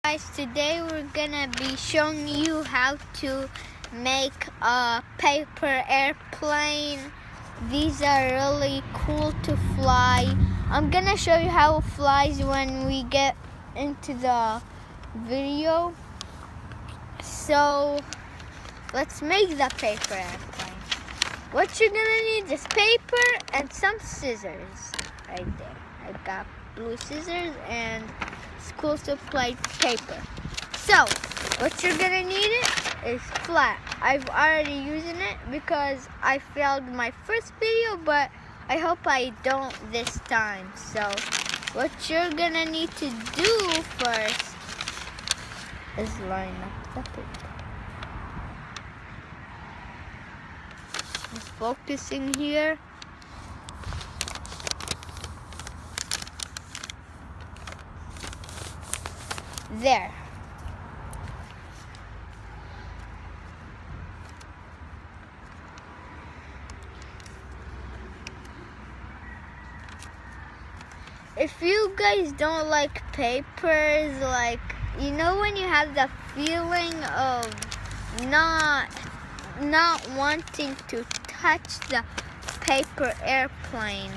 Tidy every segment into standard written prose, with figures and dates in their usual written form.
Guys, today we're gonna be showing you how to make a paper airplane. These are really cool to fly. I'm gonna show you how it flies when we get into the video. So let's make the paper airplane. What you're gonna need is paper and some scissors right there. I've got blue scissors and school supply paper. So what you're gonna need is flat. I've already using it because I failed my first video, but I hope I don't this time. So what you're gonna need to do first is line up the paper. I'm focusing here. There. If you guys don't like papers, like, you know when you have the feeling of not wanting to touch the paper airplane,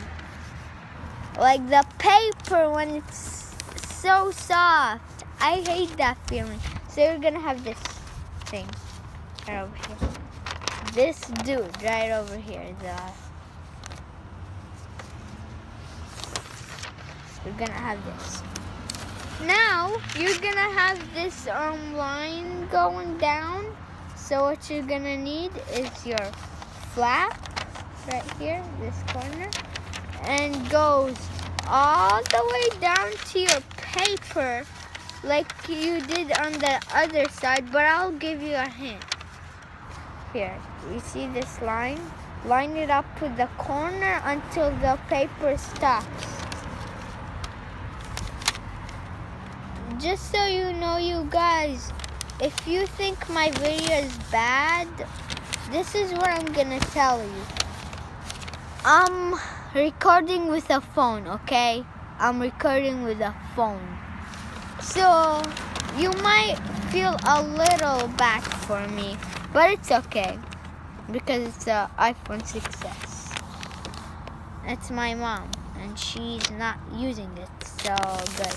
like the paper when it's so soft. I hate that feeling. So you're gonna have this thing right over here. This dude right over here. You're gonna have this. Now you're gonna have this line going down. So what you're gonna need is your flap right here, this corner, and goes all the way down to your paper, like you did on the other side, but I'll give you a hint. Here, you see this line? Line it up with the corner until the paper stops. Just so you know, you guys, if you think my video is bad, this is what I'm gonna tell you. I'm recording with a phone, okay? I'm recording with a phone. So you might feel a little bad for me, but it's okay because it's an iPhone 6s. It's my mom and she's not using it, so good.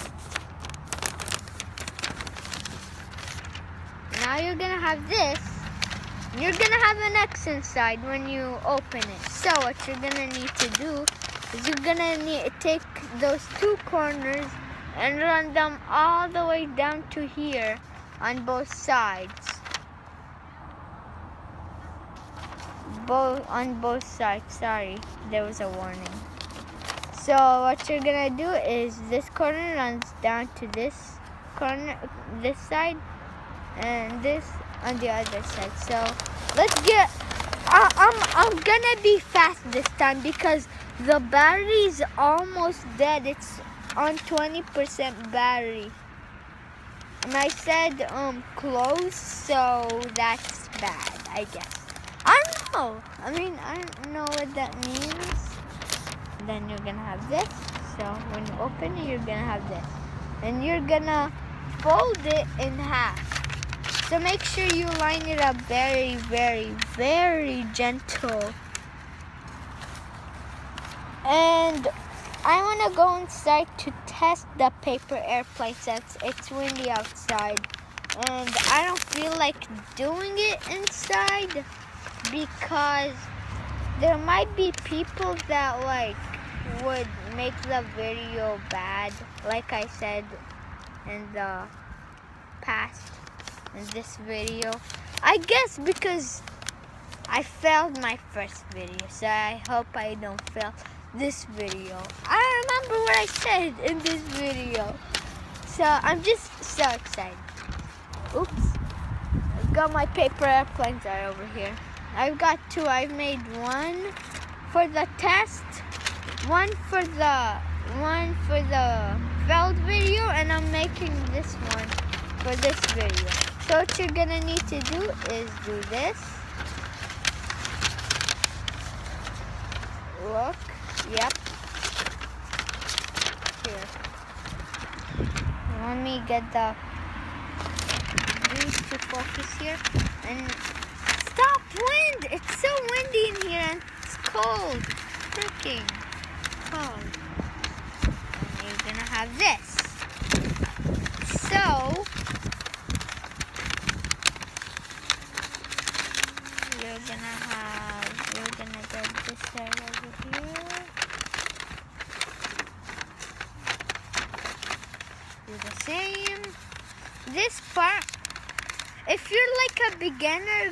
Now you're gonna have this. You're gonna have an X inside when you open it. So what you're gonna need to do is you're gonna need to take those two corners and run them all the way down to here on both sides. On both sides, sorry, there was a warning. So what you're gonna do is this corner runs down to this corner, this side, and this on the other side. So let's get, I'm gonna be fast this time because the battery's almost dead. It's on 20% battery. And I said close, so that's bad, I guess. I don't know. I don't know what that means. Then you're gonna have this. So when you open it, you're gonna have this. And you're gonna fold it in half. So make sure you line it up very, very, very gentle. And I want to go inside to test the paper airplane since it's windy outside. And I don't feel like doing it inside because there might be people that would make the video bad, like I said in the past in this video. I guess because I failed my first video, so I hope I don't fail this video. I remember what I said in this video, so I'm just so excited. Oops, I've got my paper airplanes right over here. I've got two. I've made one for the test, one for the failed video, and I'm making this one for this video. So what you're gonna need to do is do this. Look, yep. Here. Let me get the need to focus here. And stop wind! It's so windy in here and it's cold. Freaking cold. And you're gonna have this. So we're gonna get this side over here. Do the same. This part, if you're like a beginner,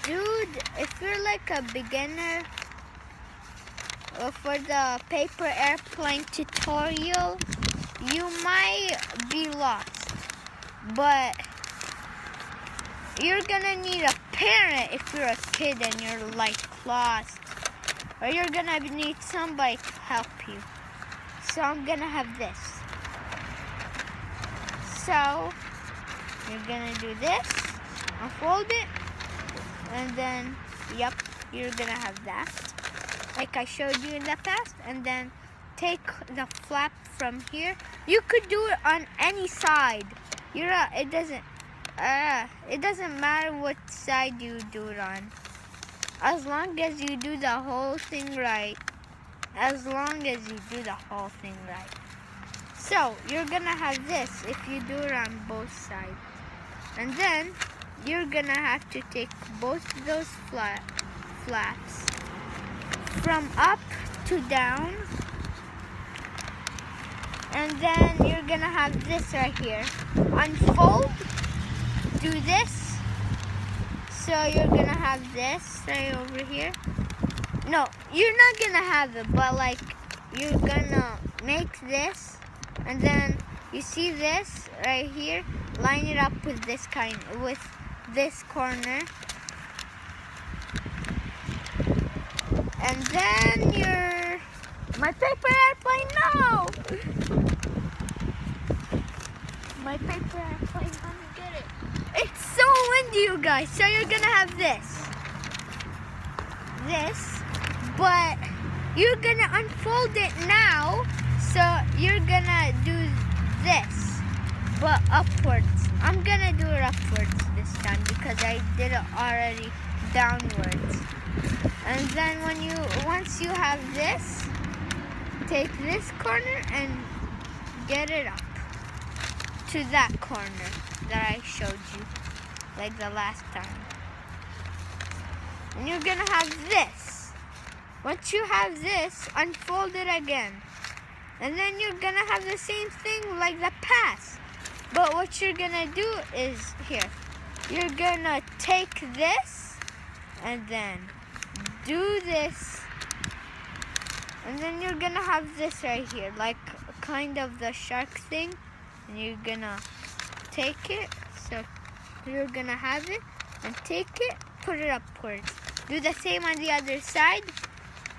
dude, if you're like a beginner for the paper airplane tutorial, you might be lost. But you're gonna need a parent if you're a kid and you're like lost. Or you're gonna need somebody to help you. So I'm gonna have this. So you're gonna do this, unfold it, and then, yep, you're gonna have that, like I showed you in the past, and then take the flap from here. You could do it on any side. It doesn't matter what side you do it on, as long as you do the whole thing right. So you're gonna have this if you do it on both sides. And then you're gonna have to take both those flaps from up to down. And then you're gonna have this right here. Unfold, do this. So you're gonna have this right over here. No, you're not gonna have it, but like you're gonna make this. And then you see this right here, line it up with this corner. And then my paper airplane, no! My paper airplane, let me get it. It's so windy, you guys, so you're gonna have this, but you're gonna unfold it now. So you're gonna do this, but upwards. I'm gonna do it upwards this time because I did it already downwards. And then once you have this, take this corner and get it up to that corner that I showed you, like the last time. And you're gonna have this. Once you have this, unfold it again. And then you're gonna have the same thing like the past. But what you're gonna do is here. You're gonna take this and then do this. And then you're gonna have this right here, like kind of the shark thing. And you're gonna take it. So you're gonna have it and take it, put it upwards. Do the same on the other side,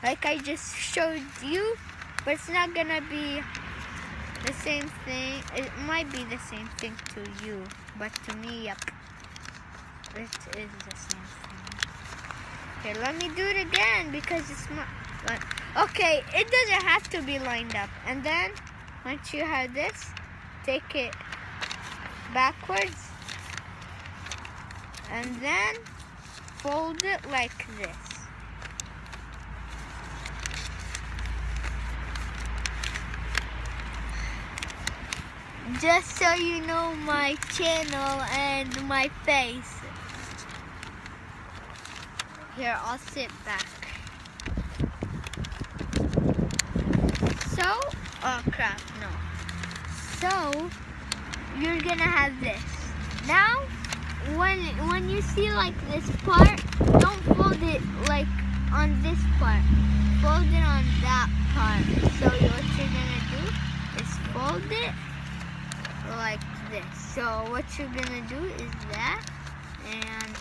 like I just showed you. But it's not gonna be the same thing. It might be the same thing to you, but to me, yep, it is the same thing. Here, let me do it again because it's not. Okay, it doesn't have to be lined up. And then once you have this, take it backwards, and then fold it like this. Just so you know my channel and my face. Here, I'll sit back. So, oh crap, no. So, you're gonna have this. Now, when you see like this part, don't fold it like on this part. Fold it on that part. So what you're gonna do is fold it like this. So what you're gonna do is that, and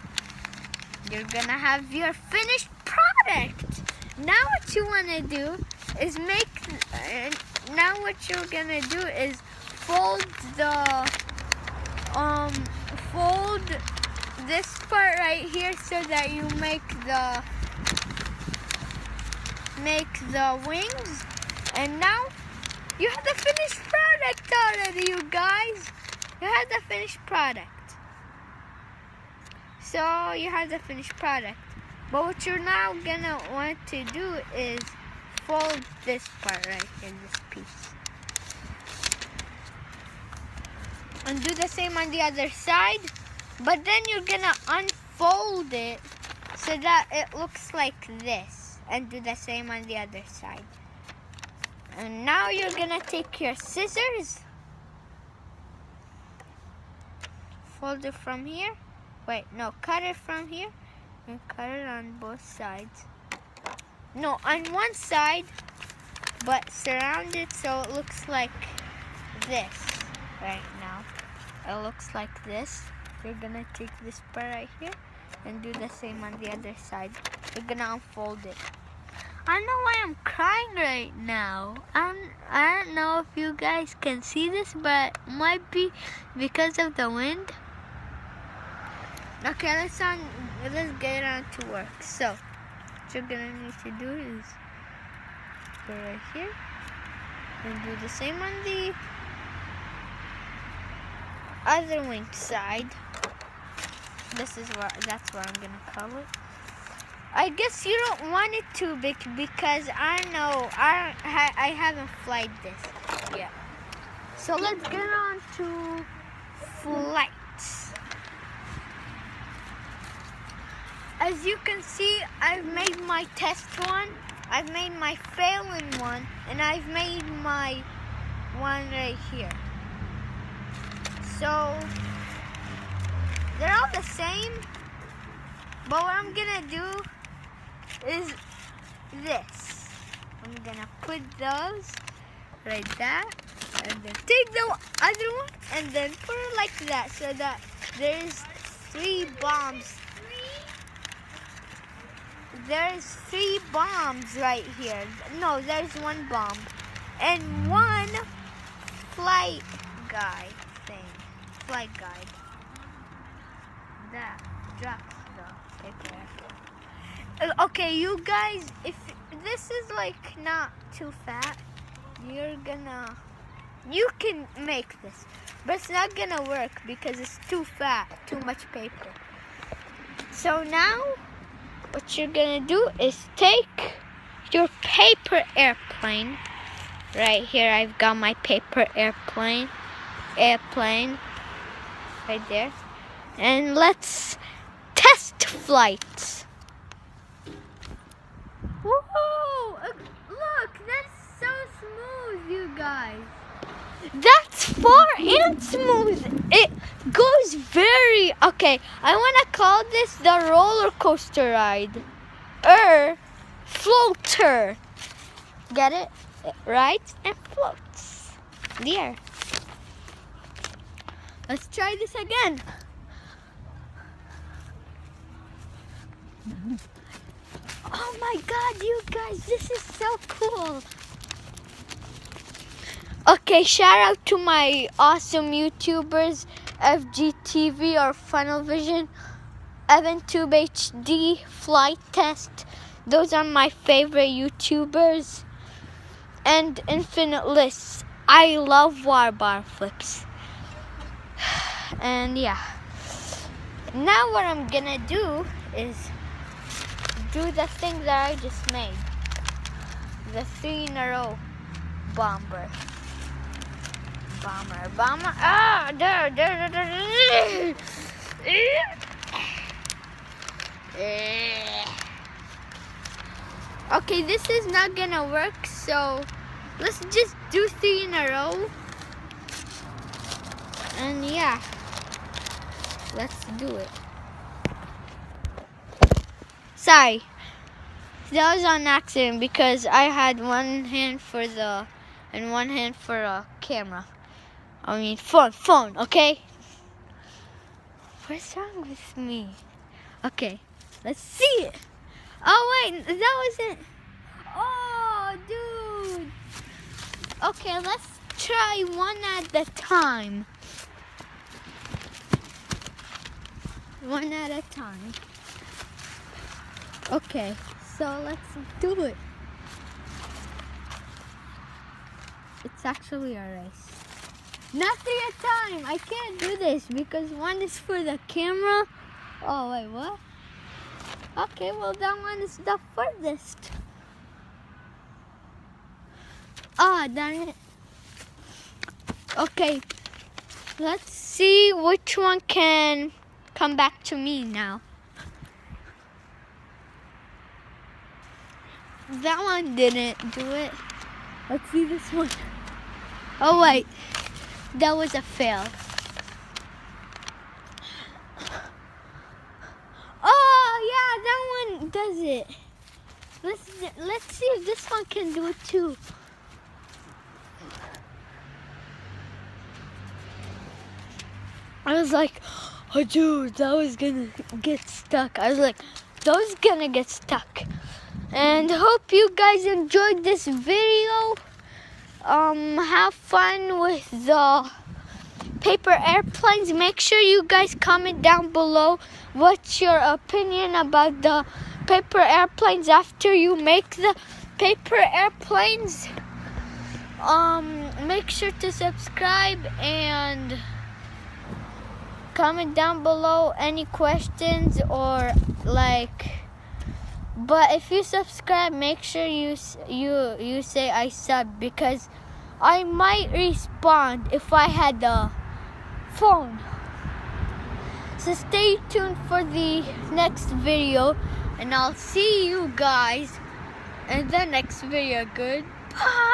you're gonna have your finished product. Now what you wanna do is fold this part right here so that you make the wings. And now you have the finished product already, you guys. You have the finished product. So you have the finished product. But what you're now gonna want to do is fold this part right here, this piece. And do the same on the other side. But then you're gonna unfold it so that it looks like this. And do the same on the other side. And now you're gonna take your scissors. Fold it from here. Wait, no, cut it from here. And cut it on both sides. No, on one side. But surround it so it looks like this right now. It looks like this. You're gonna take this part right here and do the same on the other side. You're gonna unfold it. I don't know why I'm crying right now. I don't know if you guys can see this, but it might be because of the wind. Okay, let's get on to work. So, what you're gonna need to do is go right here and do the same on the other wing side. That's what I'm gonna call it. I guess you don't want it too big because I know I haven't flied this yet. So let's get on to flights. As you can see, I've made my test one, I've made my failing one, and I've made my one right here. So they're all the same, but what I'm gonna do is this. I'm gonna put those like that, and then take the other one and then put it like that so that there's 3 bombs. There's 3 bombs right here. No, there's 1 bomb and 1 flight guide thing. Flight guide. That drops the paper. Okay, you guys, if this is like not too fat, you can make this, but it's not gonna work because it's too fat, too much paper. So now, what you're gonna do is take your paper airplane. Right here, I've got my paper airplane right there, and let's test flights. Whoa! Look, that's so smooth, you guys. That's far and smooth. It goes very... Okay, I want to call this the roller coaster ride. Floater. Get it? It rides and floats in the air. Let's try this again. Oh my god, you guys, this is so cool. Okay, shout out to my awesome YouTubers, FGTV or Funnel Vision, EvanTube HD, Flight Test. Those are my favorite YouTubers. And Infinite Lists. I love water bar flips. And yeah. Now what I'm gonna do is do the thing that I just made. The 3 in a row bomber. Bomber. Ah, there. Okay, this is not gonna work, so let's just do 3 in a row. And yeah, let's do it. Sorry, that was on accident because I had one hand for the and one hand for a camera. I mean phone, okay? What's wrong with me? Okay, let's see it. Oh wait, that wasn't. Oh, dude. Okay, let's try one at a time. One at a time. Okay, so let's do it. It's actually a race. Not 3 at a time. I can't do this because one is for the camera Oh, wait, what? Okay, well, that one is the furthest. Ah, darn it. Okay, let's see which one can come back to me now. That one didn't do it. Let's see this one. Oh, wait. That was a fail. Oh, yeah, that one does it. Let's see if this one can do it too. I was like, oh, dude, that was gonna get stuck. I was like, that was gonna get stuck. And hope you guys enjoyed this video. Have fun with the paper airplanes. Make sure you guys comment down below what's your opinion about the paper airplanes after you make the paper airplanes. Make sure to subscribe and comment down below any questions or but if you subscribe, make sure you say I sub, because I might respond if I had the phone. So stay tuned for the next video, and I'll see you guys in the next video. Goodbye.